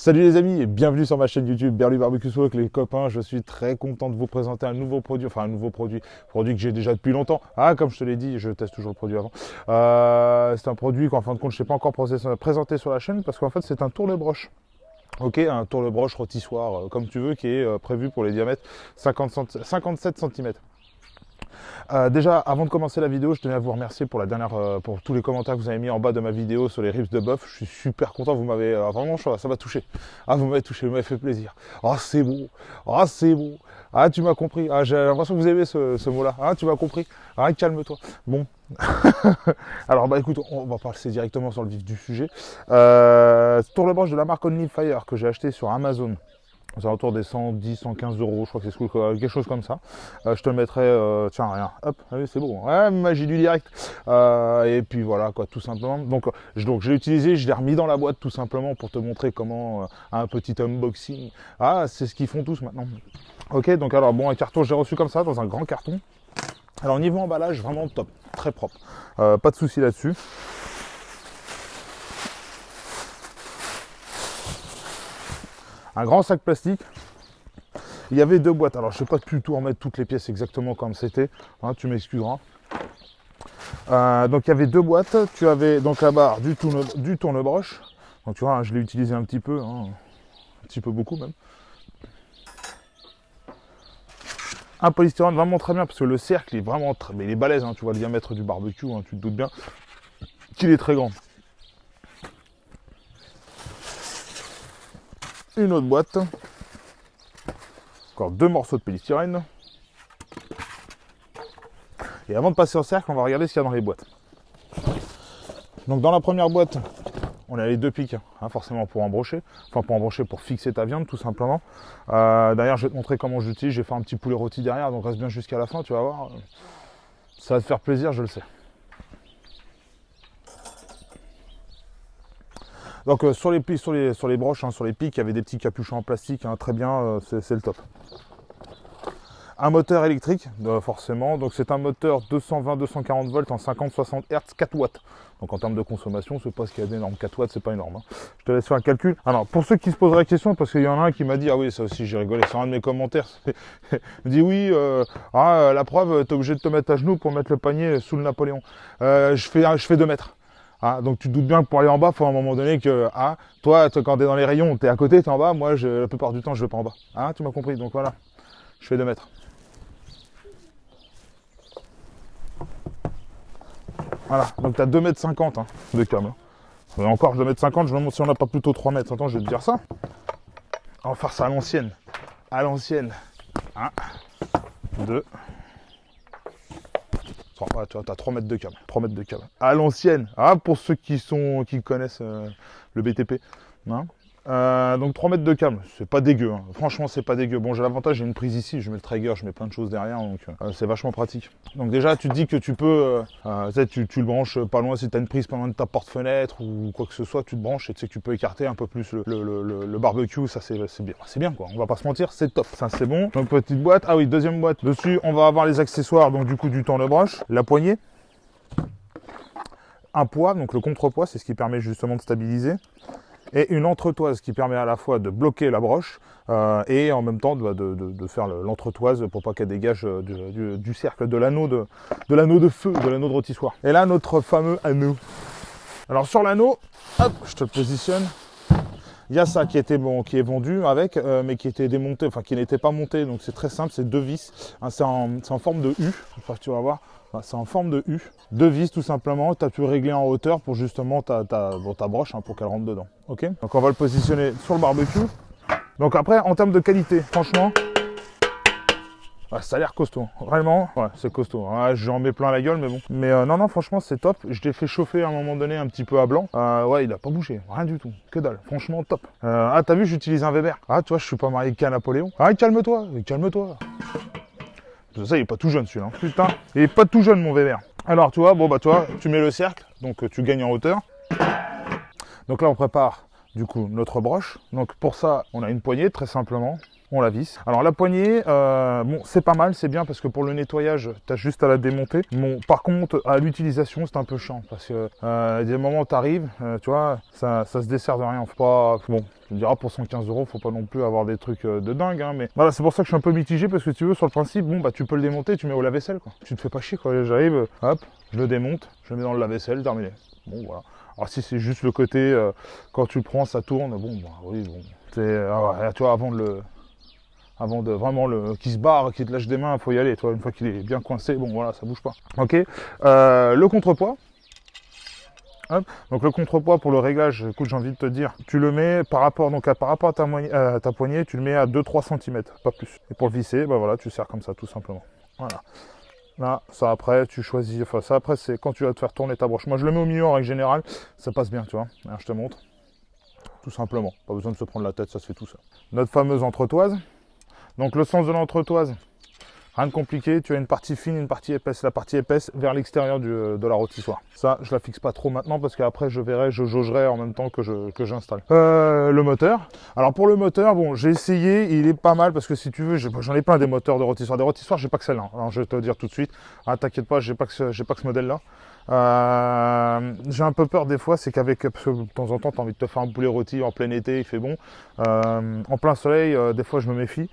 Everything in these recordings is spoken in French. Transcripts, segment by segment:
Salut les amis et bienvenue sur ma chaîne YouTube Berlu Barbecue Show avec les copains. Je suis très content de vous présenter un nouveau produit, produit que j'ai déjà depuis longtemps. Ah, comme je te l'ai dit, je teste toujours le produit avant. C'est un produit qu'en fin de compte je ne sais pas encore présenté sur la chaîne parce qu'en fait c'est un tourne-broche. Ok, un tourne-broche rôtissoir comme tu veux qui est prévu pour les diamètres 57 cm. Déjà, avant de commencer la vidéo, je tenais à vous remercier pour pour tous les commentaires que vous avez mis en bas de ma vidéo sur les ribs de bœuf. Je suis super content, vous m'avez vraiment, ça m'a touché. Ah, vous m'avez touché, vous m'avez fait plaisir. Ah, c'est beau. Ah, c'est beau. Ah, tu m'as compris. Ah, j'ai l'impression que vous aimez ce mot-là. Ah, tu m'as compris. Ah, calme-toi. Bon. Alors, bah écoute, on va passer directement sur le vif du sujet. Tourne-broche de la marque Only Fire que j'ai acheté sur Amazon. C'est autour des 110, 115 euros, je crois que c'est quelque chose comme ça. Je te le mettrai, tiens, rien, hop, allez, c'est bon, ouais, magie du direct. Et puis voilà, quoi, tout simplement. Donc je l'ai utilisé, je l'ai remis dans la boîte tout simplement pour te montrer comment un petit unboxing. Ah, c'est ce qu'ils font tous maintenant. Ok, donc alors bon, un carton, j'ai reçu comme ça, dans un grand carton. Alors niveau emballage, vraiment top, très propre. Pas de souci là-dessus. Un grand sac plastique. Il y avait deux boîtes. Alors, je ne sais pas du tout remettre toutes les pièces exactement comme c'était. Hein, tu m'excuseras. Donc, il y avait deux boîtes. Tu avais donc la barre du tourne-broche. Donc, tu vois, hein, je l'ai utilisé un petit peu. Hein, un petit peu beaucoup même. Un polystyrène vraiment très bien parce que le cercle est vraiment très... Mais il est balèze. Hein, tu vois le diamètre du barbecue. Hein, tu te doutes bien qu'il est très grand. Une autre boîte. Encore deux morceaux de polystyrène. Et avant de passer au cercle, on va regarder ce qu'il y a dans les boîtes. Donc dans la première boîte, on a les deux pics, hein, forcément pour embrocher. Enfin pour embrocher, pour fixer ta viande tout simplement. D'ailleurs, je vais te montrer comment j'utilise. J'ai fait un petit poulet rôti derrière, donc reste bien jusqu'à la fin, tu vas voir. Ça va te faire plaisir, je le sais. Donc sur les broches, hein, sur les pics, il y avait des petits capuchons en plastique, hein, très bien, c'est le top. Un moteur électrique, forcément, donc c'est un moteur 220-240 volts en 50-60 Hz, 4 watts. Donc en termes de consommation, c'est pas ce qu'il y a d'énorme, 4 watts, c'est pas énorme. Hein. Je te laisse faire un calcul. Alors pour ceux qui se poseraient la question, parce qu'il y en a un qui m'a dit, ah oui, ça aussi j'ai rigolé sur un de mes commentaires, il me dit oui, la preuve, t'es obligé de te mettre à genoux pour mettre le panier sous le Napoléon. Je fais 2 mètres. Ah, donc tu te doutes bien que pour aller en bas, il faut à un moment donné que, toi quand t'es dans les rayons, t'es à côté, t'es en bas, moi la plupart du temps je vais pas en bas. Ah, tu m'as compris, donc voilà, je fais 2 mètres. Voilà, donc tu as 2,50 m hein, de câble. Et encore 2,50 m, je me demande si on n'a pas plutôt 3 mètres. Attends, je vais te dire ça. On va faire ça à l'ancienne. À l'ancienne. 1, 2, 3. Ouais, tu vois, tu as 3 mètres de câble. 3 mètres de câble. À l'ancienne. Ah, pour ceux qui connaissent le BTP. Hein. Donc 3 mètres de câble, c'est pas dégueu, hein. Franchement c'est pas dégueu. Bon, j'ai l'avantage, j'ai une prise ici, je mets le Traeger, je mets plein de choses derrière, donc c'est vachement pratique. Donc déjà tu te dis que tu peux, tu le branches pas loin, si tu as une prise pas loin de ta porte-fenêtre ou quoi que ce soit, tu te branches et tu sais que tu peux écarter un peu plus le barbecue, ça c'est bien. C'est bien quoi, on va pas se mentir, c'est top, ça c'est bon. Donc petite boîte, ah oui, deuxième boîte, dessus on va avoir les accessoires, donc du coup du tourne-broche, la poignée, un poids, donc le contrepoids, c'est ce qui permet justement de stabiliser. Et une entretoise qui permet à la fois de bloquer la broche et en même temps de faire l'entretoise pour pas qu'elle dégage du cercle, de l'anneau de feu, de l'anneau de rôtissoir. Et là, notre fameux anneau. Alors sur l'anneau, hop, je te le positionne. Il y a ça qui est vendu avec, mais qui était démonté, enfin qui n'était pas monté. Donc c'est très simple, c'est 2 vis. Hein, c'est en forme de U, enfin, tu vas voir. C'est en forme de U. 2 vis tout simplement. Tu as pu régler en hauteur pour justement ta broche hein, pour qu'elle rentre dedans. Ok. Donc on va le positionner sur le barbecue. Donc après, en termes de qualité, franchement, ouais, ça a l'air costaud. Vraiment, ouais, c'est costaud. Ouais, j'en mets plein la gueule, mais bon. Mais non, franchement, c'est top. Je l'ai fait chauffer à un moment donné un petit peu à blanc. Ouais, il a pas bougé. Rien du tout. Que dalle. Franchement, top. T'as vu, j'utilise un Weber. Ah, tu vois, je suis pas marié qu'à Napoléon. Ah, calme-toi. Calme-toi. Ça, il est pas tout jeune celui-là. Putain, il est pas tout jeune mon Weber. Alors, tu vois, bon, bah, toi, tu mets le cercle. Donc, tu gagnes en hauteur. Donc là, on prépare, du coup, notre broche. Donc, pour ça, on a une poignée, très simplement. on la visse. Alors la poignée, bon, c'est pas mal, c'est bien parce que pour le nettoyage, tu as juste à la démonter. Bon, par contre, à l'utilisation, c'est un peu chiant parce que il y a des moments où tu arrives, tu vois, ça se dessert de rien. Faut pas, bon, tu me diras pour 115 €, faut pas non plus avoir des trucs de dingue, hein, mais voilà, c'est pour ça que je suis un peu mitigé parce que tu veux, sur le principe, bon, bah tu peux le démonter, tu mets au lave-vaisselle, quoi. Tu te fais pas chier, quoi. J'arrive, hop, je le démonte, je le mets dans le lave-vaisselle, terminé. Bon, voilà. Alors si c'est juste le côté, quand tu le prends, ça tourne, bon, bah oui, bon. Tu vois, avant de vraiment qu'il se barre, qu'il te lâche des mains, il faut y aller. Toi, une fois qu'il est bien coincé, bon voilà, ça bouge pas. Ok. Le contrepoids. Hop. Donc le contrepoids pour le réglage, écoute, j'ai envie de te dire, tu le mets par rapport à ta poignée, tu le mets à 2-3 cm, pas plus. Et pour le visser, bah voilà, tu serres comme ça, tout simplement. Voilà. Là, ça après, tu choisis, enfin ça après, c'est quand tu vas te faire tourner ta broche. Moi, je le mets au milieu en règle générale, ça passe bien, tu vois. Alors, je te montre. Tout simplement. Pas besoin de se prendre la tête, ça se fait tout ça. Notre fameuse entretoise. Donc le sens de l'entretoise, rien de compliqué, tu as une partie fine, une partie épaisse. La partie épaisse vers l'extérieur de la rôtissoire. Ça, je la fixe pas trop maintenant parce qu'après je verrai, je jaugerai en même temps que j'installe. Le moteur. Alors pour le moteur, bon, j'ai essayé, il est pas mal parce que si tu veux, j'en ai plein des moteurs de rôtissoire. Des rôtissoires, j'ai pas que celle-là. Alors je vais te le dire tout de suite. Ah, t'inquiète pas, j'ai pas que ce modèle-là. J'ai un peu peur des fois, c'est qu'avec, parce que de temps en temps, tu as envie de te faire un poulet rôti en plein été, il fait bon. En plein soleil, des fois, je me méfie.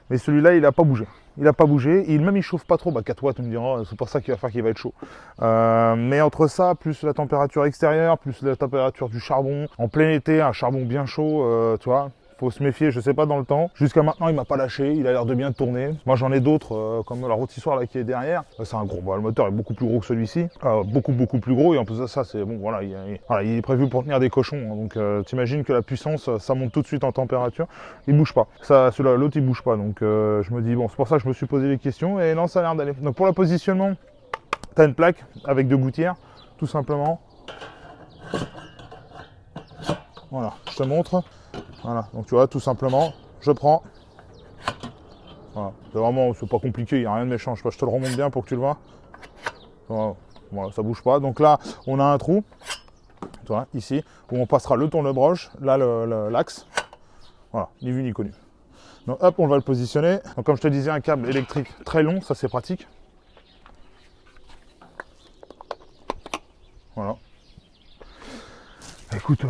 Mais celui-là, il n'a pas bougé. Il n'a pas bougé. Même il chauffe pas trop. Bah 4 watts, tu me diras, c'est pour ça qu'il va faire qu'il va être chaud. Mais entre ça, plus la température extérieure, plus la température du charbon, en plein été, un charbon bien chaud, tu vois. Faut se méfier, je sais pas dans le temps. Jusqu'à maintenant, il m'a pas lâché, il a l'air de bien tourner. Moi, j'en ai d'autres, comme la rôtissoire là qui est derrière. C'est un gros, le moteur est beaucoup plus gros que celui-ci, beaucoup plus gros. Et en plus de ça, c'est bon, voilà, il est prévu pour tenir des cochons. Hein. Donc, t'imagines que la puissance, ça monte tout de suite en température. Il bouge pas. Ça, celui-là, l'autre, il bouge pas. Donc, je me dis bon, c'est pour ça que je me suis posé les questions. Et non, ça a l'air d'aller. Donc, pour le positionnement, t'as une plaque avec 2 gouttières, tout simplement. Voilà, je te montre. Voilà, donc tu vois, tout simplement, je prends. Voilà, c'est vraiment, c'est pas compliqué, il n'y a rien de méchant. Je te le remonte bien pour que tu le vois. Voilà, ça bouge pas. Donc là, on a un trou, tu vois, ici, où on passera le tourne-broche, là, l'axe. Voilà, ni vu ni connu. Donc hop, on va le positionner. Donc comme je te disais, un câble électrique très long, ça c'est pratique. Voilà. Écoute, j'ai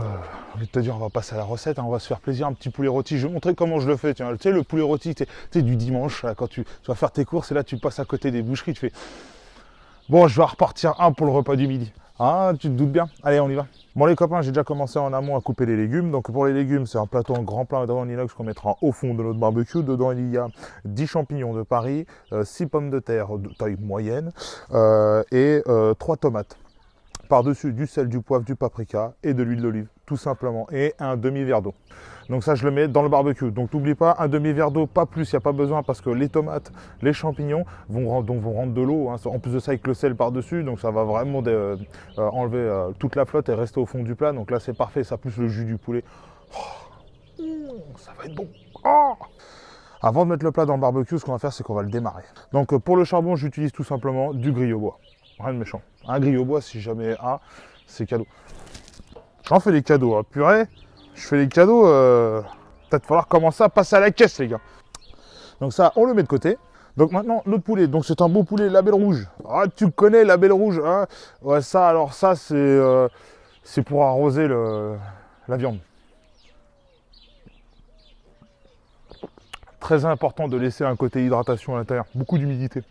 envie de te dire, on va passer à la recette, hein, on va se faire plaisir, un petit poulet rôti. Je vais montrer comment je le fais. Tu sais, le poulet rôti, tu sais, du dimanche, là, quand tu vas faire tes courses, et là, tu passes à côté des boucheries, tu fais bon, je vais repartir un pour le repas du midi. Ah, tu te doutes bien. Allez, on y va. Bon, les copains, j'ai déjà commencé en amont à couper les légumes. Donc, pour les légumes, c'est un plateau en grand plat en inox qu'on mettra au fond de notre barbecue. Dedans, il y a 10 champignons de Paris, 6 pommes de terre de taille moyenne et 3 tomates. Par-dessus du sel, du poivre, du paprika et de l'huile d'olive, tout simplement, et un demi-verre d'eau. Donc ça, je le mets dans le barbecue. Donc n'oublie pas, un demi-verre d'eau, pas plus, il n'y a pas besoin, parce que les tomates, les champignons vont rendre de l'eau, hein. En plus de ça, avec le sel par-dessus, donc ça va vraiment enlever toute la flotte et rester au fond du plat. Donc là, c'est parfait, ça plus le jus du poulet. Oh, ça va être bon. Oh. Avant de mettre le plat dans le barbecue, ce qu'on va faire, c'est qu'on va le démarrer. Donc pour le charbon, j'utilise tout simplement du grille au bois. Rien de méchant. Un grille au bois, si jamais c'est cadeau. J'en fais des cadeaux, hein. Purée, je fais des cadeaux, peut-être falloir commencer à passer à la caisse, les gars. Donc ça, on le met de côté. Donc maintenant, notre poulet, donc c'est un beau poulet label rouge. Ah, tu connais label rouge, hein? Ouais, ça, alors ça, c'est pour arroser la viande. Très important de laisser un côté hydratation à l'intérieur, beaucoup d'humidité.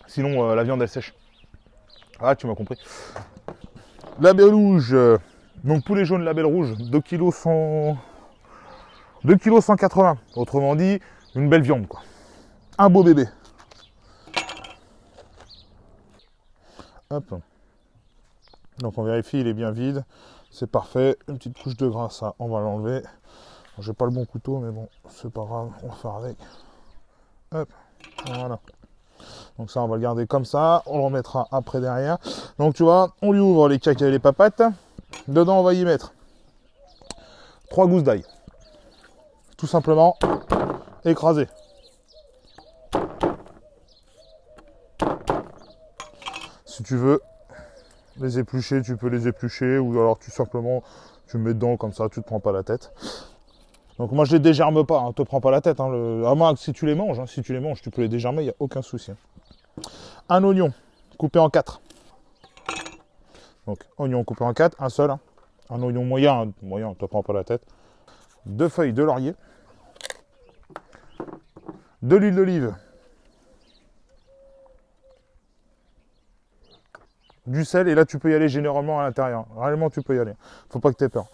Sinon, la viande, elle sèche. Ah, tu m'as compris. Label rouge, donc poulet jaune label rouge, 2 kg 180. Autrement dit, une belle viande, quoi. Un beau bébé. Hop. Donc on vérifie, il est bien vide. C'est parfait. Une petite couche de gras, ça, on va l'enlever. J'ai pas le bon couteau, mais bon, c'est pas grave, on va faire avec. Hop, voilà. Donc ça, on va le garder comme ça. On le remettra après derrière. Donc tu vois, on lui ouvre les cacahuètes et les papates. Dedans, on va y mettre 3 gousses d'ail. Tout simplement, écrasé. Si tu veux les éplucher, tu peux les éplucher. Ou alors tout simplement, tu mets dedans comme ça, tu te prends pas la tête. Donc moi je les dégerme pas, hein, te prends pas la tête. Hein, à moins que si tu les manges, hein, si tu les manges, tu peux les dégermer, il n'y a aucun souci. Un oignon coupé en 4. Donc oignon coupé en 4, un seul. Hein. Un oignon moyen, moyen, te prends pas la tête. 2 feuilles de laurier. De l'huile d'olive. Du sel, et là tu peux y aller généralement à l'intérieur. Réellement tu peux y aller. Faut pas que tu aies peur.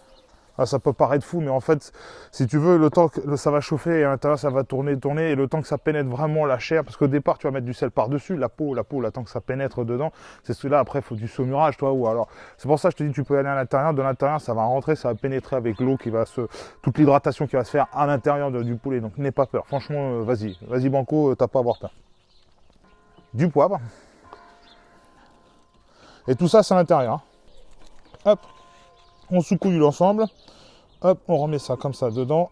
Ah, ça peut paraître fou, mais en fait, si tu veux, le temps que ça va chauffer et à l'intérieur ça va tourner, et le temps que ça pénètre vraiment la chair, parce qu'au départ tu vas mettre du sel par-dessus, la peau, le temps que ça pénètre dedans, c'est celui-là, après il faut du saumurage, toi, ou alors. C'est pour ça que je te dis, tu peux aller à l'intérieur, de l'intérieur ça va rentrer, ça va pénétrer avec l'eau toute l'hydratation qui va se faire à l'intérieur du poulet, donc n'aie pas peur. Franchement, vas-y banco, t'as pas à avoir peur. Du poivre. Et tout ça c'est à l'intérieur. Hein. Hop, on sous-couille l'ensemble. Hop, on remet ça comme ça dedans.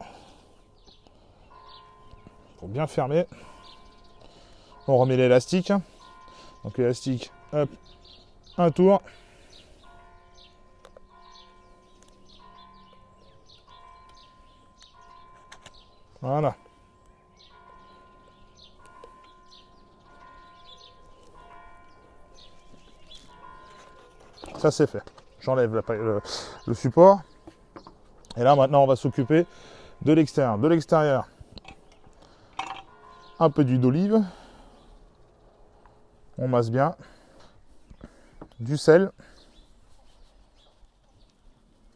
Pour bien fermer. On remet l'élastique. Donc l'élastique, hop, un tour. Voilà. Ça c'est fait. J'enlève le support. Et là maintenant on va s'occuper de l'extérieur. De l'extérieur, un peu d'huile d'olive. On masse bien. Du sel.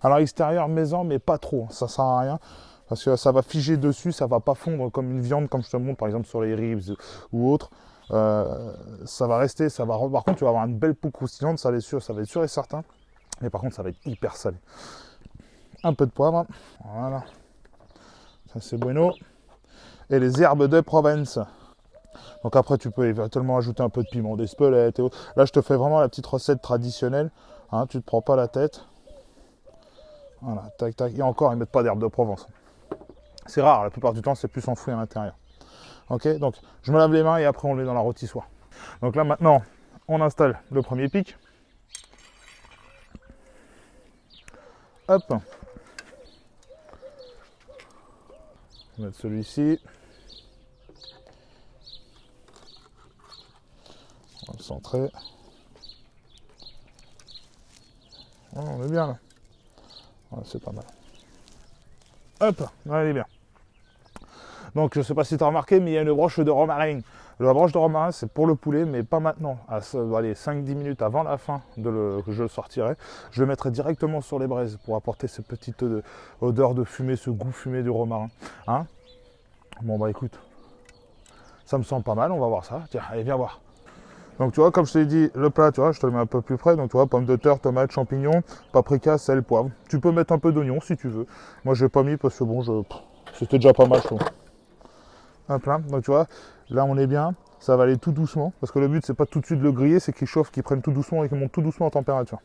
Alors extérieur maison, mais pas trop. Ça sert à rien. Parce que ça va figer dessus, ça va pas fondre comme une viande, comme je te montre par exemple sur les ribs ou autre. Ça va rester, par contre tu vas avoir une belle peau croustillante, ça va être sûr et certain. Mais par contre ça va être hyper salé. Un peu de poivre, voilà. Ça c'est bueno. Et les herbes de Provence. Donc après tu peux éventuellement ajouter un peu de piment d'Espelette et autres. Là je te fais vraiment la petite recette traditionnelle. Hein, tu te prends pas la tête. Voilà, tac tac. Et encore ils mettent pas d'herbes de Provence. C'est rare, la plupart du temps c'est plus enfoui à l'intérieur. Ok, donc je me lave les mains et après on le met dans la rôtissoire. Donc là maintenant on installe le premier pic. Hop. On va mettre celui-ci. On va le centrer. Oh, on est bien là. Ouais, c'est pas mal. Hop, allez bien. Donc je ne sais pas si tu as remarqué, mais il y a une broche de romarin. La broche de romarin, c'est pour le poulet, mais pas maintenant. Allez, 5-10 minutes avant la fin que je le sortirai, je le mettrai directement sur les braises pour apporter cette petite odeur de fumée, ce goût fumé du romarin. Hein? Bon bah écoute, ça me sent pas mal, on va voir ça. Tiens, allez, viens voir. Donc tu vois, comme je t'ai dit, le plat, tu vois, je te le mets un peu plus près. Donc tu vois, pommes de terre, tomates, champignons, paprika, sel, poivre. Tu peux mettre un peu d'oignon si tu veux. Moi, je n'ai pas mis parce que bon, c'était déjà pas mal chaud. Hop là, donc tu vois, là on est bien. Ça va aller tout doucement. Parce que le but, c'est pas tout de suite de le griller, c'est qu'il chauffe, qu'il prenne tout doucement et qu'il monte tout doucement en température.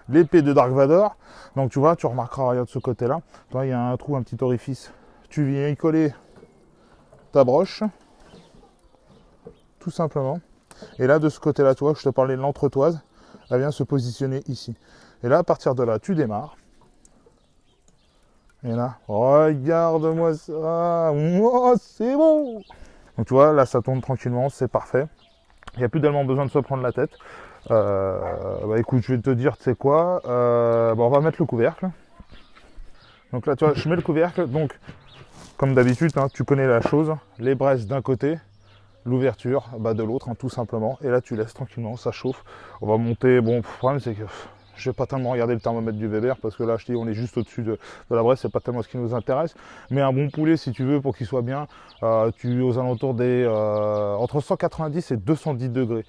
L'épée de Dark Vador. Donc tu vois, tu remarqueras, regarde de ce côté-là. Tu vois, il y a un trou, un petit orifice. Tu viens y coller ta broche. Tout simplement. Et là, de ce côté-là, tu vois, je te parlais de l'entretoise, elle vient se positionner ici. Et là, à partir de là, tu démarres. Et là, regarde-moi ça. Oh, c'est bon. Donc, tu vois, là, ça tourne tranquillement, c'est parfait. Il n'y a plus tellement besoin de se prendre la tête. Bah, écoute, je vais te dire, tu sais quoi, on va mettre le couvercle. Donc là, tu vois, je mets le couvercle. Donc, comme d'habitude, hein, tu connais la chose. Les braises d'un côté. L'ouverture de l'autre, hein, tout simplement. Et là, tu laisses tranquillement, ça chauffe. On va monter. Bon, le problème, c'est que je vais pas tellement regarder le thermomètre du Weber parce que là, je dis, on est juste au-dessus de la braise. C'est pas tellement ce qui nous intéresse. Mais un bon poulet, si tu veux, pour qu'il soit bien, tu aux alentours des entre 190 et 210 degrés.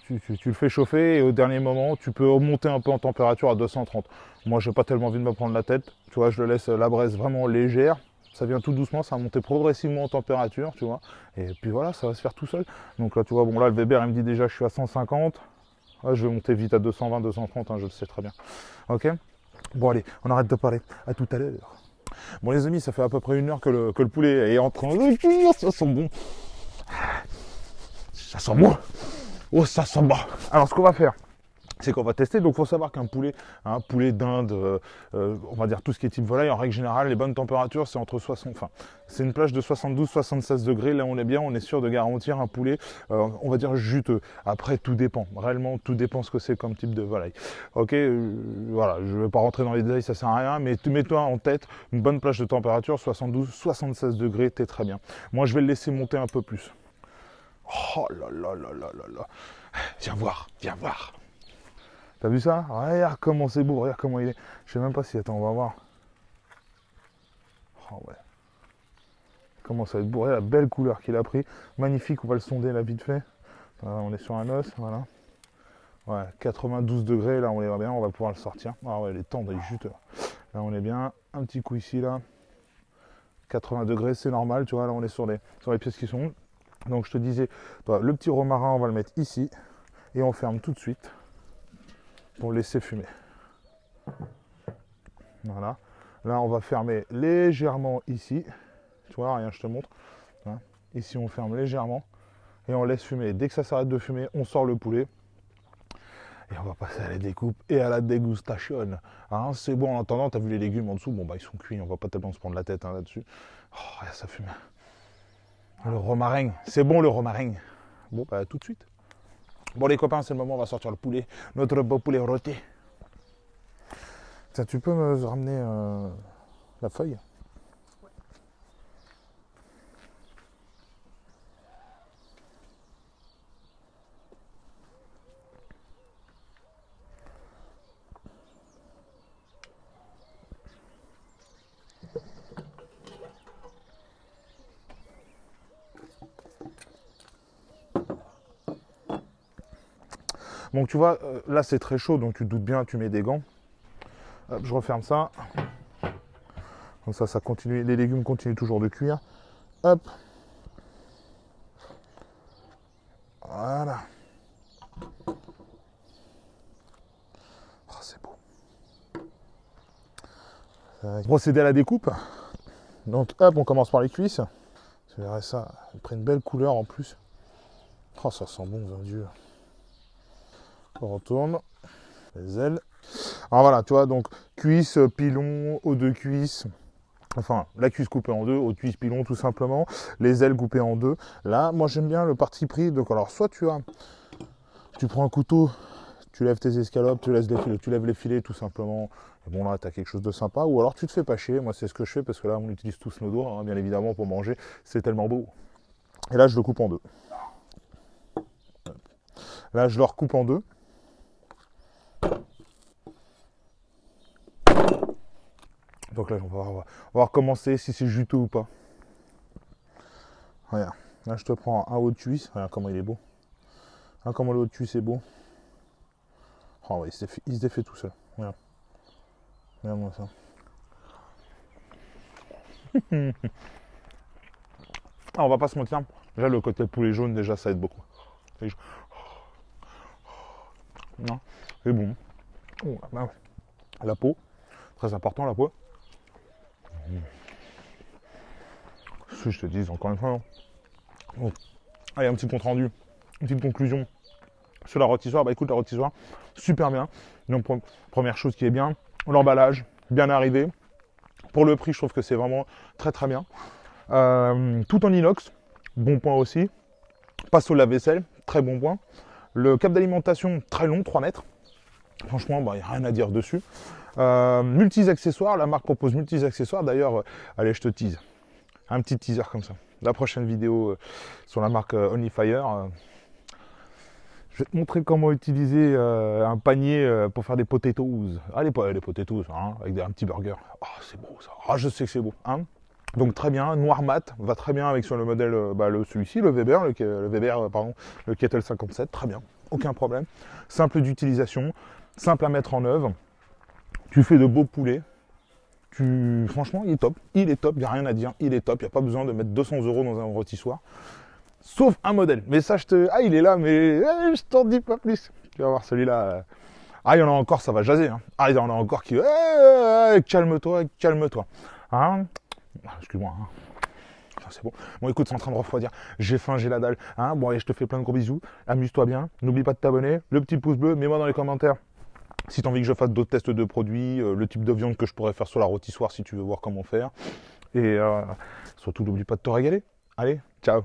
Tu le fais chauffer et au dernier moment, tu peux monter un peu en température à 230. Moi, j'ai pas tellement envie de me prendre la tête. Tu vois, je le laisse la braise vraiment légère. Ça vient tout doucement, ça va monter progressivement en température, tu vois. Et puis voilà, ça va se faire tout seul. Donc là, tu vois, bon là, le Weber, il me dit déjà, je suis à 150. Là, je vais monter vite à 220, 230, hein, je le sais très bien. Ok? Bon, allez, on arrête de parler. À tout à l'heure. Bon, les amis, ça fait à peu près 1 heure que le poulet est en train de cuire. Ça sent bon. Ça sent bon. Oh, ça sent bon. Alors, ce qu'on va faire, c'est qu'on va tester. Donc il faut savoir qu'un poulet, d'Inde, on va dire tout ce qui est type volaille, en règle générale, les bonnes températures, c'est entre 60, enfin, c'est une plage de 72-76 degrés. Là, on est bien, on est sûr de garantir un poulet, on va dire juteux. Après, tout dépend. Réellement, tout dépend ce que c'est comme type de volaille. Ok, voilà, je ne vais pas rentrer dans les détails, ça sert à rien, mais mets-toi en tête, une bonne plage de température, 72-76 degrés, t'es très bien. Moi, je vais le laisser monter un peu plus. Oh là là là là là là. Viens voir, viens voir. T'as vu ça? Regarde comment c'est beau, regarde comment il est. Je sais même pas si... Attends, on va voir. Oh ouais. Comment ça va être beau, regarde la belle couleur qu'il a pris. Magnifique, on va le sonder là vite fait. Voilà, on est sur un os, voilà. Ouais, 92 degrés, là on est bien, on va pouvoir le sortir. Ah ouais, il est tendre, il est juteux. Là on est bien, un petit coup ici, là. 80 degrés, c'est normal, tu vois, là on est sur les pièces qui sont. Donc je te disais, le petit romarin, on va le mettre ici. Et on ferme tout de suite. Pour le laisser fumer. Voilà. Là, on va fermer légèrement ici. Tu vois, rien, je te montre. Hein. Ici, on ferme légèrement. Et on laisse fumer. Dès que ça s'arrête de fumer, on sort le poulet. Et on va passer à la découpe et à la dégustation. Hein, c'est bon, en attendant, tu as vu les légumes en dessous. Bon, bah, ils sont cuits. On va pas tellement se prendre la tête là-dessus. Oh, regarde, ça fume. Le romarin. C'est bon, le romarin. Bon, bah, tout de suite. Bon les copains, c'est le moment, on va sortir le poulet, notre beau poulet rôti. Tiens, tu peux me ramener la feuille? Donc tu vois, là c'est très chaud, donc tu te doutes bien, tu mets des gants. Hop, je referme ça. Donc ça continue, les légumes continuent toujours de cuire. Hop. Voilà. Oh, c'est beau. Procéder à la découpe. Donc hop, on commence par les cuisses. Tu verrais ça, il prend une belle couleur en plus. Oh, ça sent bon, mon Dieu. On retourne. Les ailes. Alors voilà, tu vois, donc cuisse, pilon, haut de cuisse. Enfin, la cuisse coupée en deux, haut de cuisse, pilon tout simplement. Les ailes coupées en deux. Là, moi j'aime bien le parti pris. Donc alors, soit tu prends un couteau, tu lèves tes escalopes, tu lèves les filets tout simplement. Et bon là, tu as quelque chose de sympa. Ou alors tu te fais pas chier. Moi, c'est ce que je fais parce que là, on utilise tous nos doigts, hein, bien évidemment, pour manger. C'est tellement beau. Et là, je le coupe en deux. Là, je le recoupe en deux. Donc là, on va voir commencer si c'est juteux ou pas. Regarde, là je te prends un haut de cuisse. Regarde comment il est beau. Regarde comment le haut de cuisse est beau. Oh ouais, il se défait tout seul. Regarde. Regarde-moi ça. Ah, on va pas se mentir. Déjà le côté poulet jaune, déjà ça aide beaucoup. Non, c'est bon. Oh, bah ouais. La peau, très important la peau. Si je te dis encore une fois. Bon. Allez, un petit compte rendu, une petite conclusion sur la rôtissoire. Bah écoute, la rôtissoire, super bien. Donc première chose qui est bien, l'emballage, bien arrivé. Pour le prix, je trouve que c'est vraiment très très bien. Tout en inox, bon point aussi. Passe au lave-vaisselle, très bon point. Le cap d'alimentation, très long, 3 mètres. Franchement, il n'y a rien à dire dessus. Multis-accessoires, la marque propose multis-accessoires. D'ailleurs, allez, je te tease. Un petit teaser comme ça. La prochaine vidéo sur la marque OnlyFire. Je vais te montrer comment utiliser un panier pour faire des potatoes. Ah, les potatoes, hein, avec un petit burger. Oh, c'est beau ça. Ah, je sais que c'est beau. Hein. Donc très bien, noir mat, va très bien avec sur le modèle, celui-ci, le Weber, le Kettle 57, très bien, aucun problème. Simple d'utilisation, simple à mettre en œuvre. Tu fais de beaux poulets. Franchement, il est top, il n'y a rien à dire, il est top, il n'y a pas besoin de mettre 200 € dans un rôtissoir. Sauf un modèle. Mais ça, ah, il est là, mais je t'en dis pas plus. Tu vas voir celui-là. Ah, il y en a encore, ça va jaser. Hein. Ah, il y en a encore qui... calme-toi, calme-toi. Hein. Excuse-moi. Hein. putain, c'est bon. Bon, écoute, c'est en train de refroidir. J'ai faim, j'ai la dalle. Hein, bon, allez, je te fais plein de gros bisous. Amuse-toi bien. N'oublie pas de t'abonner. Le petit pouce bleu, mets-moi dans les commentaires si tu as envie que je fasse d'autres tests de produits, le type de viande que je pourrais faire sur la rôtissoire si tu veux voir comment faire. Et surtout, n'oublie pas de te régaler. Allez, ciao.